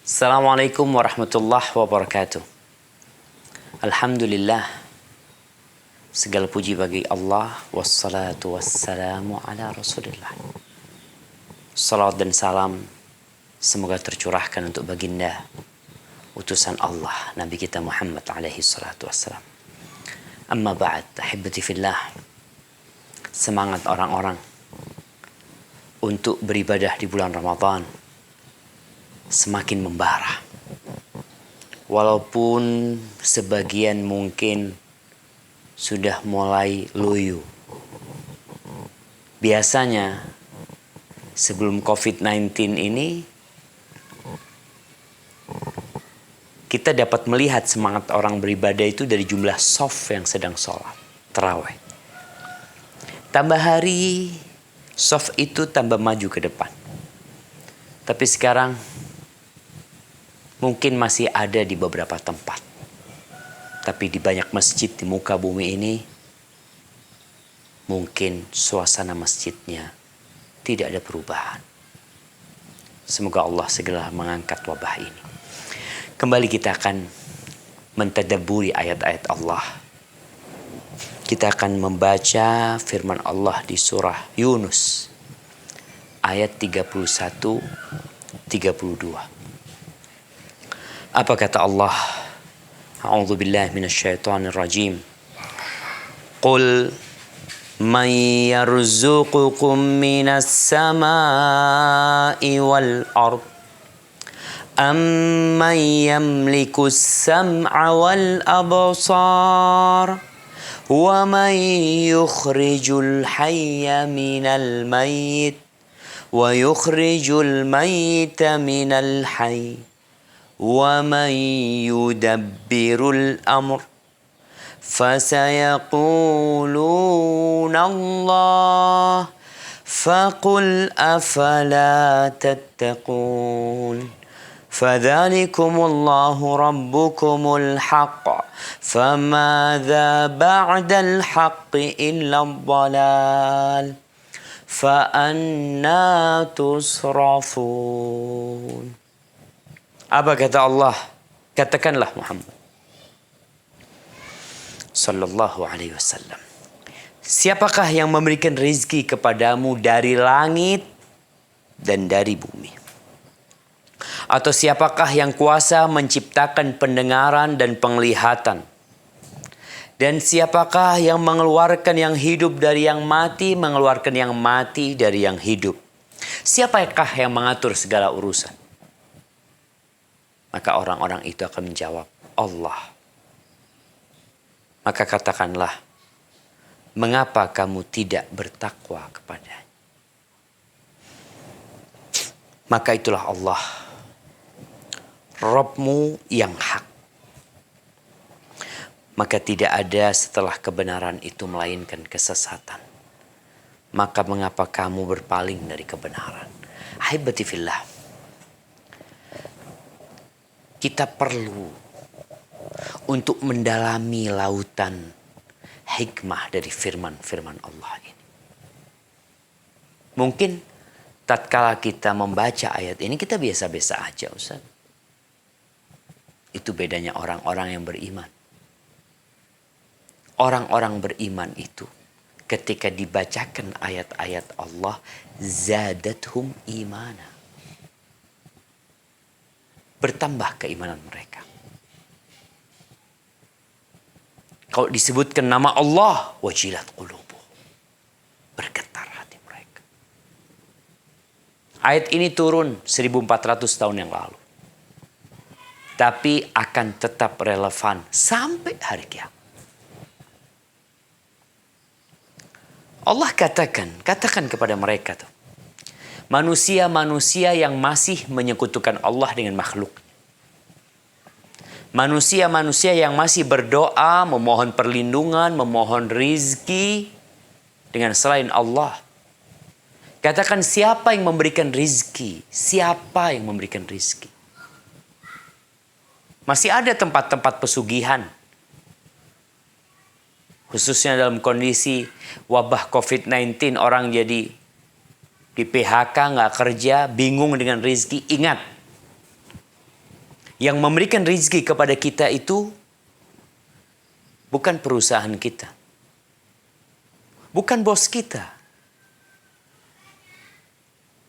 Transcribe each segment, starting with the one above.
Assalamualaikum warahmatullahi wabarakatuh. Alhamdulillah, segala puji bagi Allah. Wassalatu wassalamu ala rasulillah. Salat dan salam semoga tercurahkan untuk baginda utusan Allah, Nabi kita Muhammad alaihi salatu wassalam. Amma ba'd, ahibati fillah. Semangat orang-orang untuk beribadah di bulan Ramadan semakin membara. Walaupun sebagian mungkin sudah mulai loyo. Biasanya sebelum COVID-19 ini kita dapat melihat semangat orang beribadah itu dari jumlah shaf yang sedang sholat tarawih. Tambah hari shaf itu tambah maju ke depan. Tapi sekarang mungkin masih ada di beberapa tempat. Tapi di banyak masjid di muka bumi ini, mungkin suasana masjidnya tidak ada perubahan. Semoga Allah segera mengangkat wabah ini. Kembali kita akan mentadabburi ayat-ayat Allah. Kita akan membaca firman Allah di surah Yunus. Ayat 31-32. Apa kata Allah? A'udzu billahi minasyaitonir rajim. Qul man yarzuqukum minas samai wal ard amman yamlikus sam'a wal absar wa man yukhrijul hayya minal mayyit wa yukhrijul mayyita minal hayy وَمَنْ يُدَبِّرُ الْأَمْرَ فَسَيَقُولُونَ اللَّهُ فَقُلْ أَفَلَا تَتَّقُونَ فَذَلِكُمُ اللَّهُ رَبُّكُمُ الْحَقُّ فَمَاذَا بَعْدَ الْحَقِّ إِلَّا الضَّلَالُ فَأَنَّى تُصْرَفُونَ. Apa kata Allah? Katakanlah Muhammad sallallahu alaihi wasallam. Siapakah yang memberikan rezeki kepadamu dari langit dan dari bumi? Atau siapakah yang kuasa menciptakan pendengaran dan penglihatan? Dan siapakah yang mengeluarkan yang hidup dari yang mati, mengeluarkan yang mati dari yang hidup? Siapakah yang mengatur segala urusan? Maka orang-orang itu akan menjawab, Allah. Maka katakanlah, mengapa kamu tidak bertakwa kepadanya? Maka itulah Allah, Rabbmu yang hak. Maka tidak ada setelah kebenaran itu melainkan kesesatan. Maka mengapa kamu berpaling dari kebenaran? Ahibati fillah. Kita perlu untuk mendalami lautan hikmah dari firman-firman Allah ini. Mungkin tatkala kita membaca ayat ini kita biasa-biasa aja, Ustaz. Itu bedanya orang-orang yang beriman. Orang-orang beriman itu ketika dibacakan ayat-ayat Allah, zadathum imana. Bertambah keimanan mereka. Kalau disebutkan nama Allah, wajilat qulubuh, bergetar hati mereka. Ayat ini turun 1400 tahun yang lalu. Tapi akan tetap relevan sampai hari kiamat. Allah katakan kepada mereka tuh. Manusia-manusia yang masih menyekutukan Allah dengan makhluk. Manusia-manusia yang masih berdoa, memohon perlindungan, memohon rizki dengan selain Allah. Katakan siapa yang memberikan rizki? Siapa yang memberikan rizki? Masih ada tempat-tempat pesugihan. Khususnya dalam kondisi wabah COVID-19, orang jadi di PHK, nggak kerja, bingung dengan rezeki. Ingat, Yang memberikan rizki kepada kita itu bukan perusahaan kita. Bukan bos kita.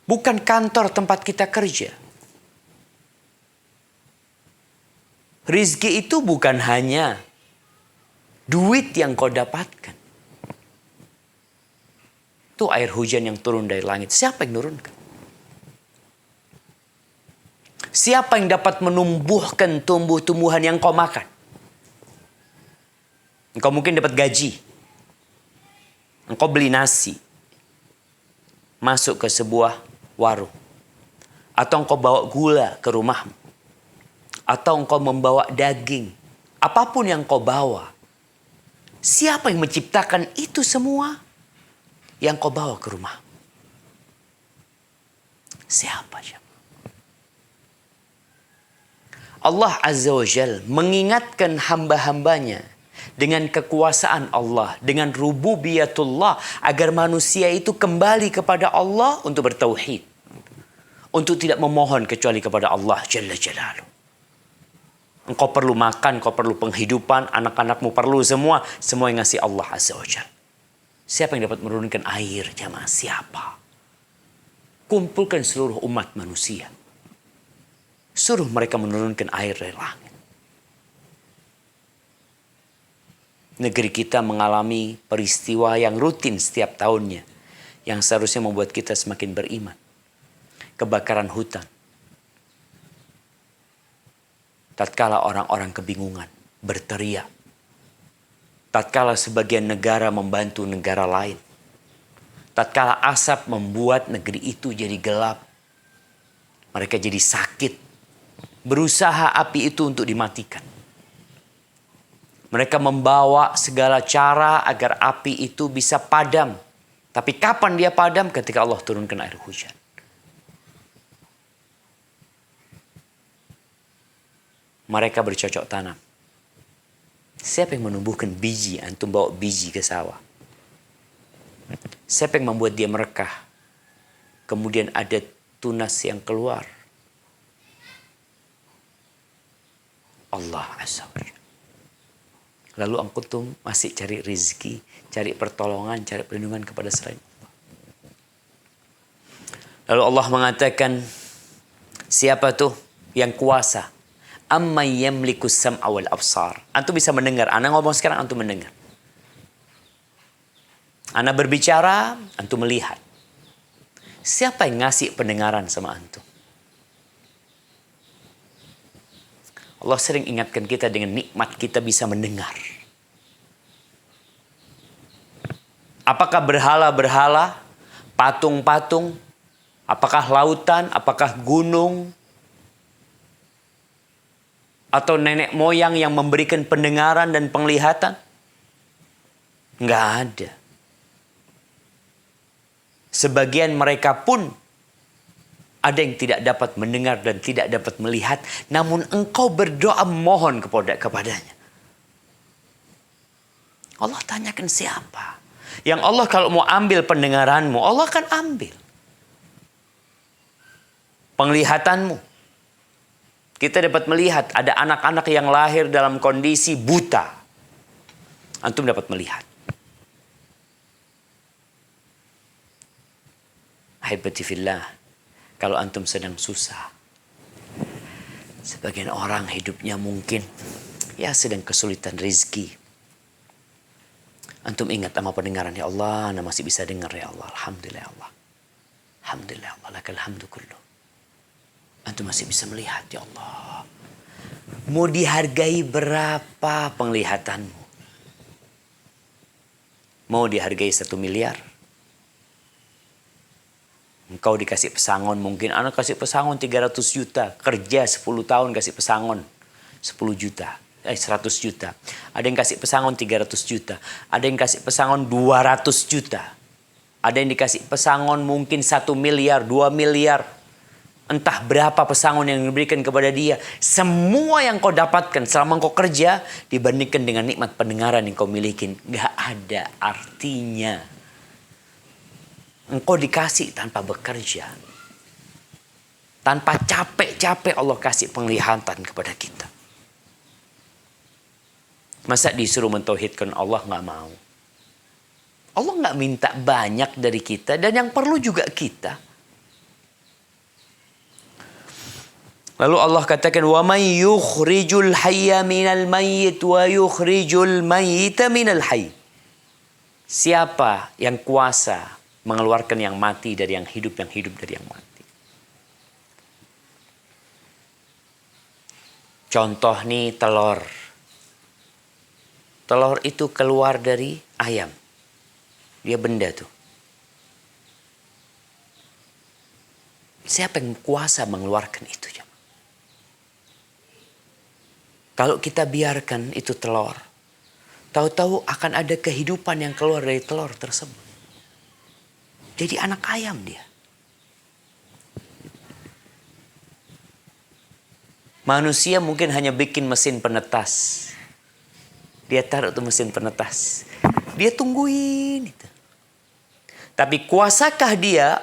Bukan kantor tempat kita kerja. Rizki itu bukan hanya duit yang kau dapatkan. Itu air hujan yang turun dari langit. Siapa yang nurunkan? Siapa yang dapat menumbuhkan tumbuh-tumbuhan yang kau makan? Engkau mungkin dapat gaji. Engkau beli nasi. Masuk ke sebuah warung. Atau engkau bawa gula ke rumahmu. Atau engkau membawa daging. Apapun yang kau bawa. Siapa yang menciptakan itu semua yang kau bawa ke rumah? Siapa? Allah Azza wa Jal mengingatkan hamba-hambanya dengan kekuasaan Allah, dengan rububiyatullah, agar manusia itu kembali kepada Allah untuk bertauhid. Untuk tidak memohon kecuali kepada Allah Jalla Jalaluh. Engkau perlu makan, engkau perlu penghidupan, anak-anakmu perlu semua yang ngasih Allah Azza wa Jal. Siapa yang dapat menurunkan air, jamaah? Siapa? Kumpulkan seluruh umat manusia. Suruh mereka menurunkan air dari langit. Negeri kita mengalami peristiwa yang rutin setiap tahunnya, yang seharusnya membuat kita semakin beriman. Kebakaran hutan. Tatkala orang-orang kebingungan, berteriak. Tatkala sebagian negara membantu negara lain. Tatkala asap membuat negeri itu jadi gelap. Mereka jadi sakit. Berusaha api itu untuk dimatikan. Mereka membawa segala cara agar api itu bisa padam. Tapi kapan dia padam? Ketika Allah turunkan air hujan. Mereka bercocok tanam. Siapa yang menumbuhkan biji? Antum bawa biji ke sawah. Siapa yang membuat dia merekah? Kemudian ada tunas yang keluar. Allah Azza wa Jalla. Lalu antum masih cari rizki, cari pertolongan, cari perlindungan kepada selain Allah. Lalu Allah mengatakan, siapa tuh yang kuasa? Amman yamliku sam'a wal absar. Antum bisa mendengar. Ana ngomong sekarang, antum mendengar. Ana berbicara, antum melihat. Siapa yang ngasih pendengaran sama antum? Allah sering ingatkan kita dengan nikmat kita bisa mendengar. Apakah berhala-berhala, patung-patung, apakah lautan, apakah gunung, atau nenek moyang yang memberikan pendengaran dan penglihatan? Nggak ada. Sebagian mereka pun ada yang tidak dapat mendengar dan tidak dapat melihat. Namun engkau berdoa mohon kepadanya. Allah tanyakan siapa? Yang Allah kalau mau ambil pendengaranmu, Allah akan ambil. Penglihatanmu. Kita dapat melihat ada anak-anak yang lahir dalam kondisi buta. Antum dapat melihat. Ahibati fillah. Kalau antum sedang susah. Sebagian orang hidupnya mungkin sedang kesulitan rezeki. Antum ingat sama pendengaran, ya Allah, ana masih bisa dengar, ya Allah. Alhamdulillah ya Allah. Alhamdulillah ya Allah, lakal hamdu kullu. Antum masih bisa melihat, ya Allah. Mau dihargai berapa penglihatanmu? Mau dihargai 1 miliar? Engkau dikasih pesangon, mungkin anak kasih pesangon 300 juta. Kerja 10 tahun kasih pesangon 100 juta. Ada yang kasih pesangon 300 juta. Ada yang kasih pesangon 200 juta. Ada yang dikasih pesangon mungkin 1 miliar, 2 miliar. Entah berapa pesangon yang diberikan kepada dia. Semua yang kau dapatkan selama kau kerja dibandingkan dengan nikmat pendengaran yang kau miliki, gak ada artinya. Engkau dikasih tanpa bekerja. Tanpa capek-capek Allah kasih penglihatan kepada kita. Masa disuruh mentauhidkan Allah nggak mau? Allah nggak minta banyak dari kita dan yang perlu juga kita. Lalu Allah katakan wa may yukhrijul hayya minal mayyit wa yukhrijul mayyita minal hayy. Siapa yang kuasa mengeluarkan yang mati dari yang hidup dari yang mati. Contoh nih telur. Telur itu keluar dari ayam. Dia benda tuh. Siapa yang kuasa mengeluarkan itu? Kalau kita biarkan itu telur, tahu-tahu akan ada kehidupan yang keluar dari telur tersebut. Jadi anak ayam dia. Manusia mungkin hanya bikin mesin penetas. Dia taruh tuh mesin penetas. Dia tungguin itu. Tapi kuasakah dia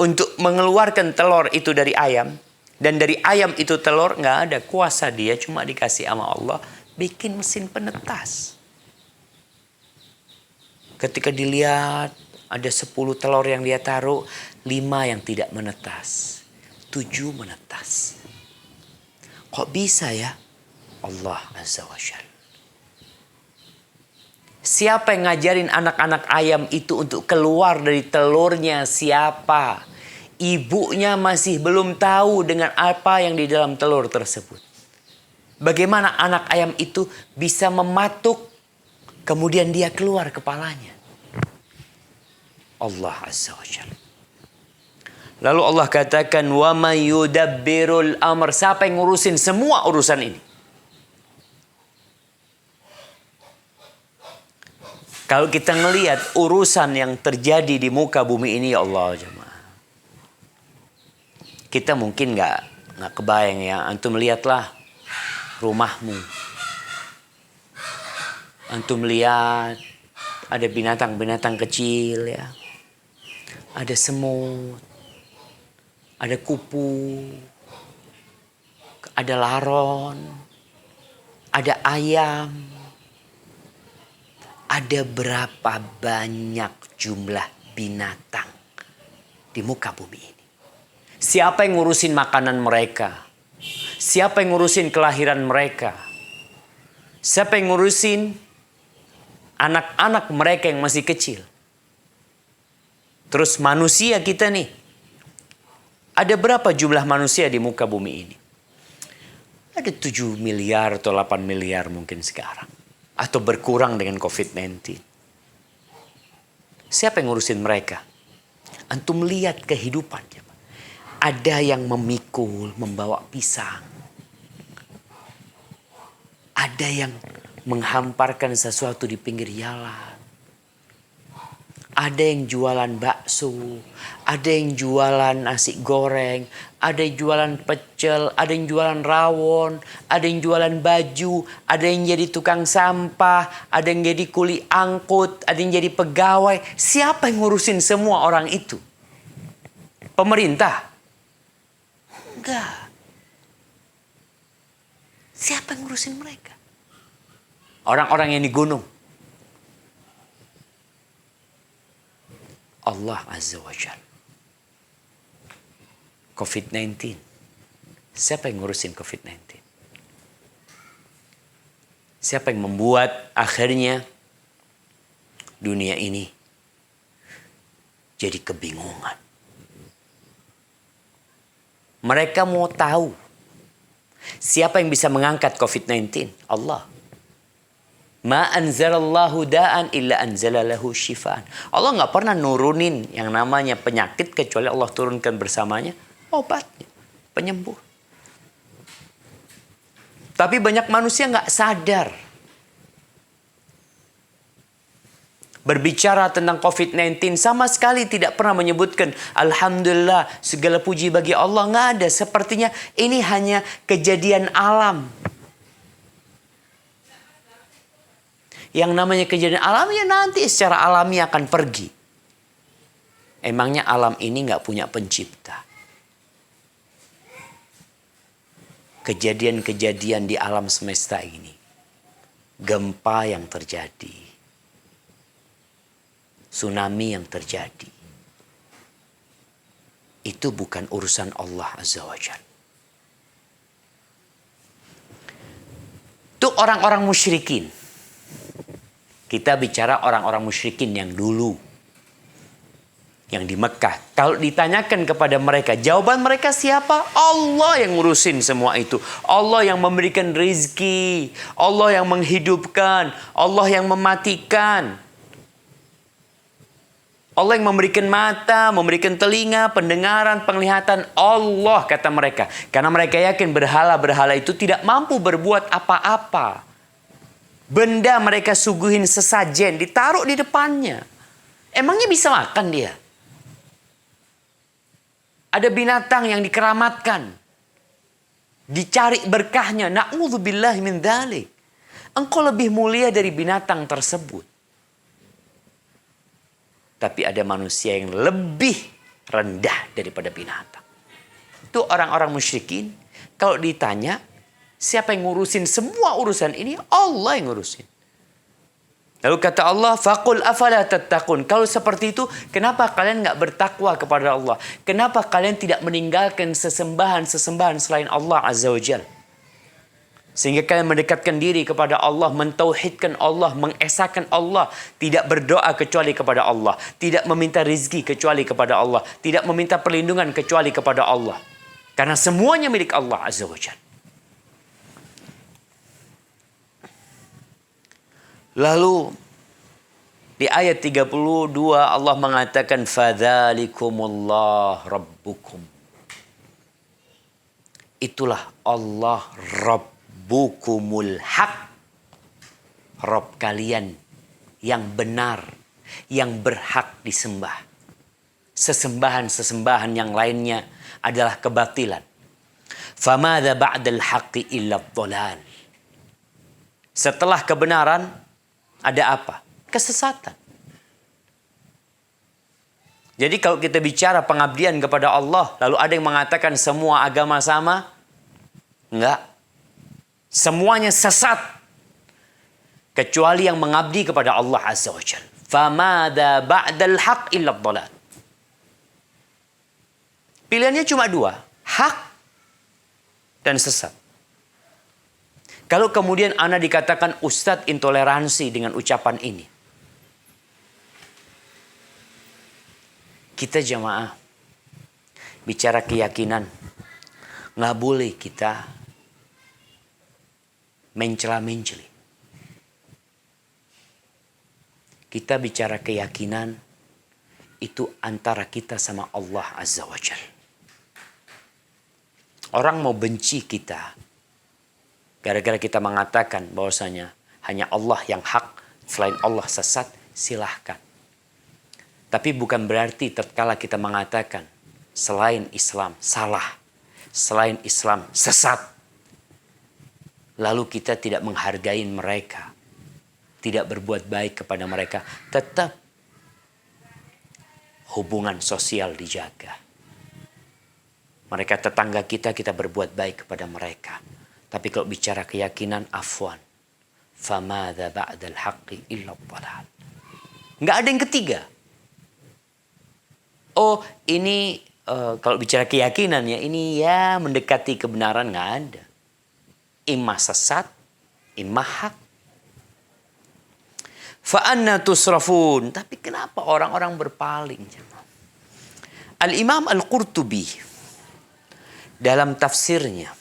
untuk mengeluarkan telur itu dari ayam? Dan dari ayam itu telur nggak ada. Kuasa dia cuma dikasih sama Allah. Bikin mesin penetas. Ketika dilihat ada 10 telur yang dia taruh. 5 yang tidak menetas. 7 menetas. Kok bisa ya? Allah Azza wa Jalla. Siapa yang ngajarin anak-anak ayam itu untuk keluar dari telurnya? Siapa? Ibunya masih belum tahu dengan apa yang di dalam telur tersebut. Bagaimana anak ayam itu bisa mematuk, kemudian dia keluar kepalanya. Allah Azza wa Jalla. Lalu Allah katakan, wa may yudabbirul amr. Siapa yang ngurusin semua urusan ini? Kalau kita ngelihat urusan yang terjadi di muka bumi ini, ya Allah jemaah. Kita mungkin nggak kebayang ya. Antum lihatlah rumahmu. Antum lihat ada binatang-binatang kecil ya. Ada semut. Ada kupu. Ada laron. Ada ayam. Ada berapa banyak jumlah binatang di muka bumi ini. Siapa yang ngurusin makanan mereka? Siapa yang ngurusin kelahiran mereka? Siapa yang ngurusin anak-anak mereka yang masih kecil? Terus manusia kita nih. Ada berapa jumlah manusia di muka bumi ini? Ada 7 miliar atau 8 miliar mungkin sekarang. Atau berkurang dengan COVID-19. Siapa yang ngurusin mereka? Antum lihat kehidupannya. Ada yang memikul, membawa pisang. Ada yang menghamparkan sesuatu di pinggir jalan. Ada yang jualan bakso. Ada yang jualan nasi goreng. Ada yang jualan pecel. Ada yang jualan rawon. Ada yang jualan baju. Ada yang jadi tukang sampah. Ada yang jadi kuli angkut. Ada yang jadi pegawai. Siapa yang ngurusin semua orang itu? Pemerintah? Enggak. Siapa yang ngurusin mereka? Orang-orang yang di gunung. Allah Azza wa Jalla. COVID-19. Siapa yang ngurusin COVID-19? Siapa yang membuat akhirnya dunia ini jadi kebingungan? Mereka mau tahu siapa yang bisa mengangkat COVID-19? Allah. Ma anzalallahu da'an illa anzalalahu shifaan. Allah nggak pernah nurunin yang namanya penyakit kecuali Allah turunkan bersamanya obatnya, penyembuh. Tapi banyak manusia nggak sadar. Berbicara tentang COVID-19 sama sekali tidak pernah menyebutkan Alhamdulillah segala puji bagi Allah. Nggak ada. Sepertinya ini hanya kejadian alam. Yang namanya kejadian alam ya nanti secara alami akan pergi. Emangnya alam ini nggak punya pencipta? kejadian-kejadian di alam semesta ini, gempa yang terjadi, tsunami yang terjadi, itu bukan urusan Allah Azza wa Jalla. Itu orang-orang musyrikin. Kita bicara orang-orang musyrikin yang dulu, yang di Mekah. Kalau ditanyakan kepada mereka, jawaban mereka siapa? Allah yang ngurusin semua itu. Allah yang memberikan rizki. Allah yang menghidupkan. Allah yang mematikan. Allah yang memberikan mata, memberikan telinga, pendengaran, penglihatan. Allah, kata mereka. Karena mereka yakin berhala-berhala itu tidak mampu berbuat apa-apa. Benda mereka suguhin sesajen, ditaruh di depannya. Emangnya bisa makan dia? Ada binatang yang dikeramatkan. Dicari berkahnya. Na'udzubillahi min dzalik. Engkau lebih mulia dari binatang tersebut. Tapi ada manusia yang lebih rendah daripada binatang. Itu orang-orang musyrikin. Kalau ditanya, siapa yang ngurusin semua urusan ini? Allah yang ngurusin. Lalu kata Allah, faqul afala tattaqun. Kalau seperti itu, kenapa kalian nggak bertakwa kepada Allah? Kenapa kalian tidak meninggalkan sesembahan-sesembahan selain Allah Azza wa Jalla? Sehingga kalian mendekatkan diri kepada Allah, mentauhidkan Allah, mengesahkan Allah. Tidak berdoa kecuali kepada Allah. Tidak meminta rizki kecuali kepada Allah. Tidak meminta perlindungan kecuali kepada Allah. Karena semuanya milik Allah Azza wa Jalla. Lalu di ayat 32 Allah mengatakan fadzalikumullah rabbukum. Itulah Allah Rabbukumul haq. Rabb kalian yang benar, yang berhak disembah. Sesembahan-sesembahan yang lainnya adalah kebatilan. Famadza ba'dal haqqi illa dhalal. Setelah kebenaran ada apa? Kesesatan. Jadi kalau kita bicara pengabdian kepada Allah, lalu ada yang mengatakan semua agama sama? Enggak. Semuanya sesat. Kecuali yang mengabdi kepada Allah Azza wa Jalla. Famadza ba'dal haq illa dhalal. Pilihannya cuma dua. Hak dan sesat. Kalau kemudian Anda dikatakan Ustadz intoleransi dengan ucapan ini. Kita jamaah bicara keyakinan. Nggak boleh kita mencela-menceli. Kita bicara keyakinan itu antara kita sama Allah Azza wa Jalla. Orang mau benci kita gara-gara kita mengatakan bahwasanya hanya Allah yang hak, selain Allah sesat, silahkan. Tapi bukan berarti tatkala kita mengatakan selain Islam salah, selain Islam sesat, lalu kita tidak menghargai mereka, tidak berbuat baik kepada mereka. Tetap hubungan sosial dijaga. Mereka tetangga kita, kita berbuat baik kepada mereka. Tapi kalau bicara keyakinan, afwan. Famadza ba'dal haqqi illa dhalal. Nggak ada yang ketiga. Oh, ini kalau bicara keyakinan ya, ini ya mendekati kebenaran, nggak ada. Imma sesat, imma hak. Fa'anna tusrafun. Tapi kenapa orang-orang berpaling? Al-Imam Al-Qurtubi dalam tafsirnya,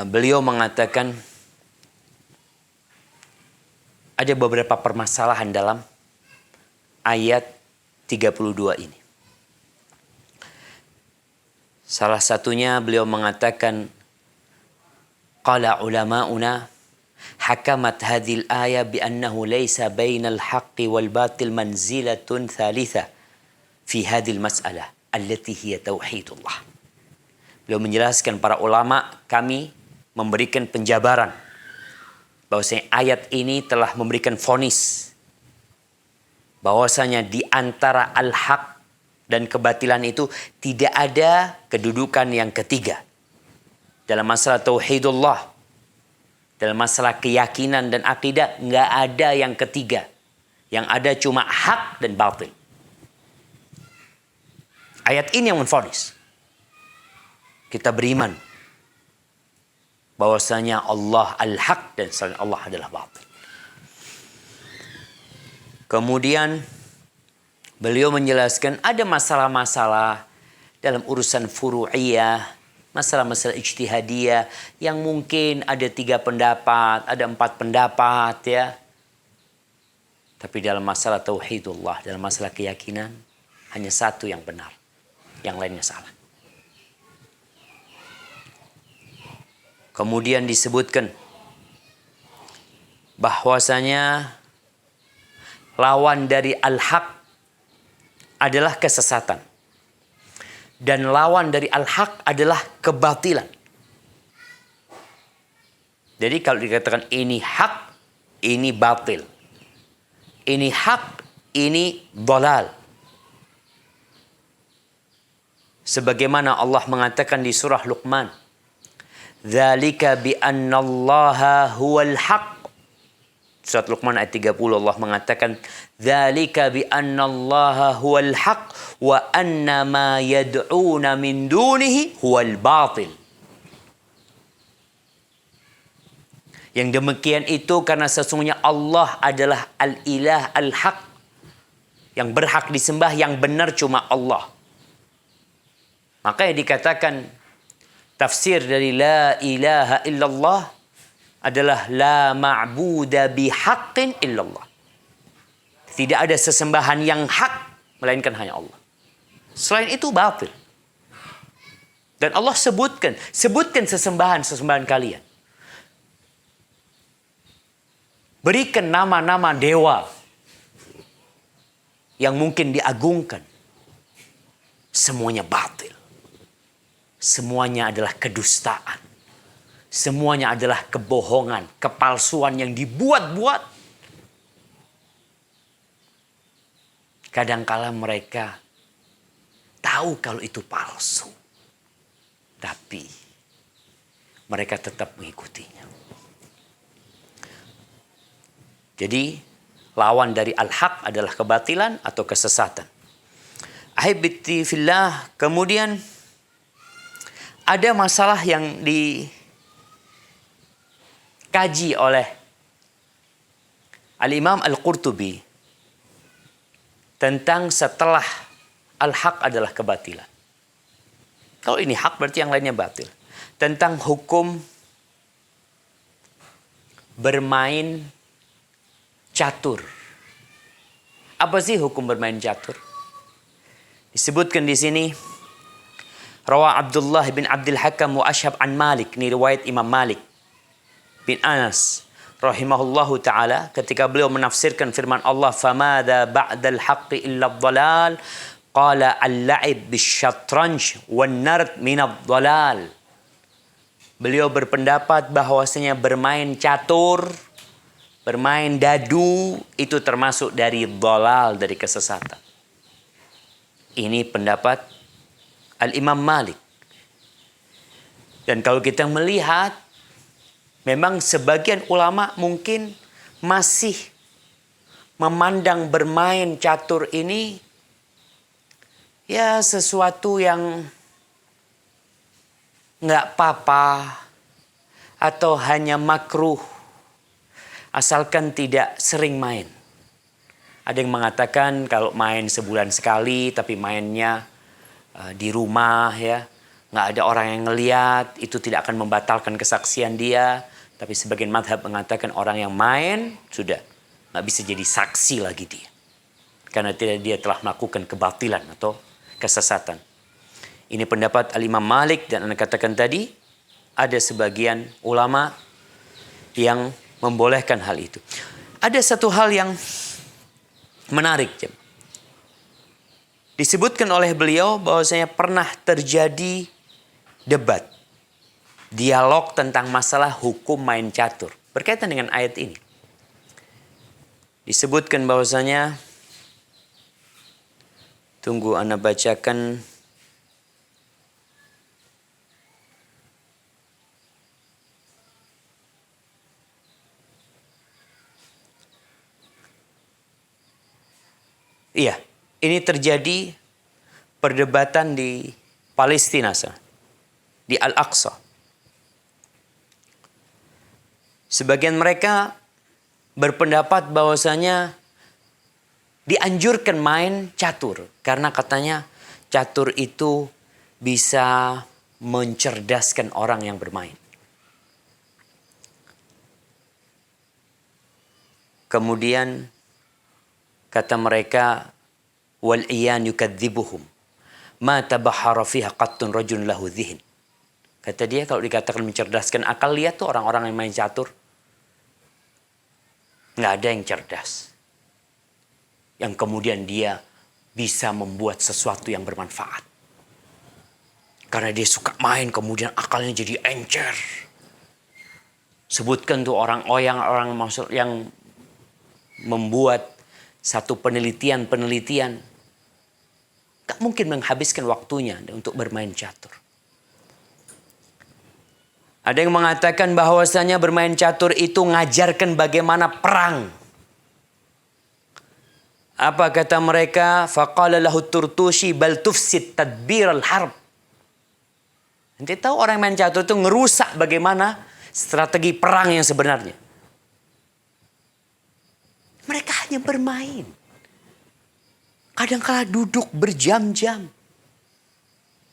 beliau mengatakan ada beberapa permasalahan dalam ayat 32 ini. Salah satunya beliau mengatakan, qala ulama'una hakamat hadhil ayah bi annahu laysa bainal haqqi wal batil manzilatun thalitha fi hadhil mas'alah allati hiya tauhidullah. Beliau menjelaskan, para ulama kami memberikan penjabaran bahwasanya ayat ini telah memberikan vonis bahwasanya di antara al-haq dan kebatilan itu tidak ada kedudukan yang ketiga. dalam masalah tauhidullah, dalam masalah keyakinan dan akidah, nggak ada yang ketiga. Yang ada cuma hak dan batil. Ayat ini yang menvonis. Kita beriman bahwasanya Allah al-haq dan selain Allah adalah batil. Kemudian beliau menjelaskan ada masalah-masalah dalam urusan furu'iyah, masalah-masalah ijtihadiyah yang mungkin ada 3 pendapat, ada 4 pendapat ya. Tapi dalam masalah tauhidullah, dalam masalah keyakinan, hanya satu yang benar. Yang lainnya salah. Kemudian disebutkan bahwasanya lawan dari al-haq adalah kesesatan. Dan lawan dari al-haq adalah kebatilan. Jadi kalau dikatakan ini hak, ini batil. Ini hak, ini dhalal. Sebagaimana Allah mengatakan di surah Luqman, "Dzalika bi annallaha huwal haq." Surat Luqman ayat 30 Allah mengatakan, "Dzalika bi annallaha huwal haq wa anna ma yad'una min dunihi huwal batil." Yang demikian itu karena sesungguhnya Allah adalah al-ilah al-haq. Yang berhak disembah, yang benar cuma Allah. Makanya dikatakan tafsir dari la ilaha illallah adalah la ma'buda bihaqqin illallah. Tidak ada sesembahan yang hak melainkan hanya Allah. Selain itu batil. Dan Allah sebutkan sesembahan kalian. Berikan nama-nama dewa yang mungkin diagungkan. Semuanya batil. Semuanya adalah kedustaan. Semuanya adalah kebohongan, kepalsuan yang dibuat-buat. Kadangkala mereka tahu kalau itu palsu. Tapi mereka tetap mengikutinya. Jadi lawan dari al-haq adalah kebatilan atau kesesatan. Ahibati fillah, kemudian ada masalah yang dikaji oleh Al-Imam Al-Qurtubi tentang setelah al-haq adalah kebatilan. Kalau ini hak berarti yang lainnya batil. Tentang hukum bermain catur. Apa sih hukum bermain catur? Disebutkan di sini, Rawa Abdullah bin Abdul Hakam wa Ashhab an Malik, ini riwayat Imam Malik bin Anas rahimahullahu taala ketika beliau menafsirkan firman Allah, "Famada ba'dal haqqi illa ad-dhalal." Qala al-la'ib bisyatranj wan nard min ad-dhalal. Beliau berpendapat bahwasanya bermain catur, bermain dadu itu termasuk dari dhalal, dari kesesatan. Ini pendapat Al-Imam Malik. Dan kalau kita melihat, memang sebagian ulama mungkin masih memandang bermain catur ini ya sesuatu yang nggak apa-apa atau hanya makruh. Asalkan tidak sering main. Ada yang mengatakan kalau main sebulan sekali, tapi mainnya di rumah ya, nggak ada orang yang ngeliat, itu tidak akan membatalkan kesaksian dia. Tapi sebagian madhab mengatakan orang yang main sudah nggak bisa jadi saksi lagi dia, karena dia telah melakukan kebatilan atau kesesatan. Ini pendapat Al-Imam Malik, dan Anda katakan tadi ada sebagian ulama yang membolehkan hal itu. Ada satu hal yang menarik. Disebutkan oleh beliau bahwasanya pernah terjadi debat, dialog tentang masalah hukum main catur berkaitan dengan ayat ini. Disebutkan bahwasanya, tunggu Anda bacakan. Iya, ini terjadi perdebatan di Palestina, di Al-Aqsa. Sebagian mereka berpendapat bahwasanya dianjurkan main catur. Karena katanya catur itu bisa mencerdaskan orang yang bermain. Kemudian kata mereka, wal iyan yukadzibuhum ma tabahara fiha qattun rajulun lahu dhihn. Kata dia, kalau dikatakan mencerdaskan akal, lihat tuh orang-orang yang main catur. Nggak ada yang cerdas. Yang kemudian dia bisa membuat sesuatu yang bermanfaat. Karena dia suka main, kemudian akalnya jadi encer. Sebutkan tuh orang maksud yang membuat satu penelitian. Gak mungkin menghabiskan waktunya untuk bermain catur. Ada yang mengatakan bahwasanya bermain catur itu ngajarkan bagaimana perang. Apa kata mereka? Faqala lahu Turtushi bal tufsid tadbir al-harb. Nanti tahu orang yang main catur itu ngerusak bagaimana strategi perang yang sebenarnya. Mereka hanya bermain. Kadang-kala duduk berjam-jam.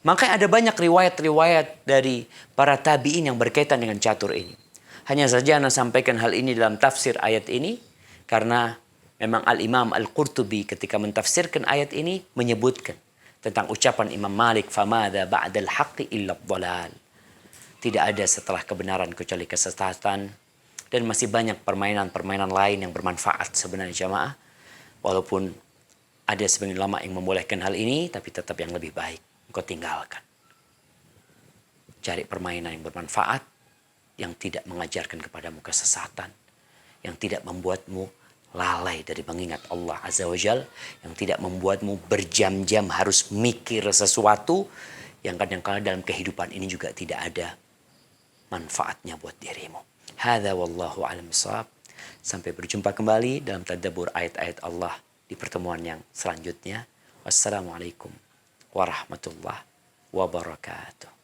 Makanya ada banyak riwayat-riwayat dari para tabi'in yang berkaitan dengan catur ini. Hanya saja Anda sampaikan hal ini dalam tafsir ayat ini. Karena memang Al-Imam Al-Qurtubi ketika mentafsirkan ayat ini menyebutkan tentang ucapan Imam Malik, فَمَاذَا بَعْدَ الْحَقِّ إِلَّا الضَّلَالِ. Tidak ada setelah kebenaran kecuali kesesatan. Dan masih banyak permainan-permainan lain yang bermanfaat sebenarnya jamaah. Walaupun ada sebagian ulama yang membolehkan hal ini, tapi tetap yang lebih baik kau tinggalkan. Cari permainan yang bermanfaat, yang tidak mengajarkan kepadamu kesesatan, yang tidak membuatmu lalai dari mengingat Allah Azza wa Jal, yang tidak membuatmu berjam-jam harus mikir sesuatu, yang kadang-kadang dalam kehidupan ini juga tidak ada manfaatnya buat dirimu. Hadza wallahu a'lam bishawab. Sampai berjumpa kembali dalam tadabbur ayat-ayat Allah di pertemuan yang selanjutnya. Wassalamualaikum warahmatullahi wabarakatuh.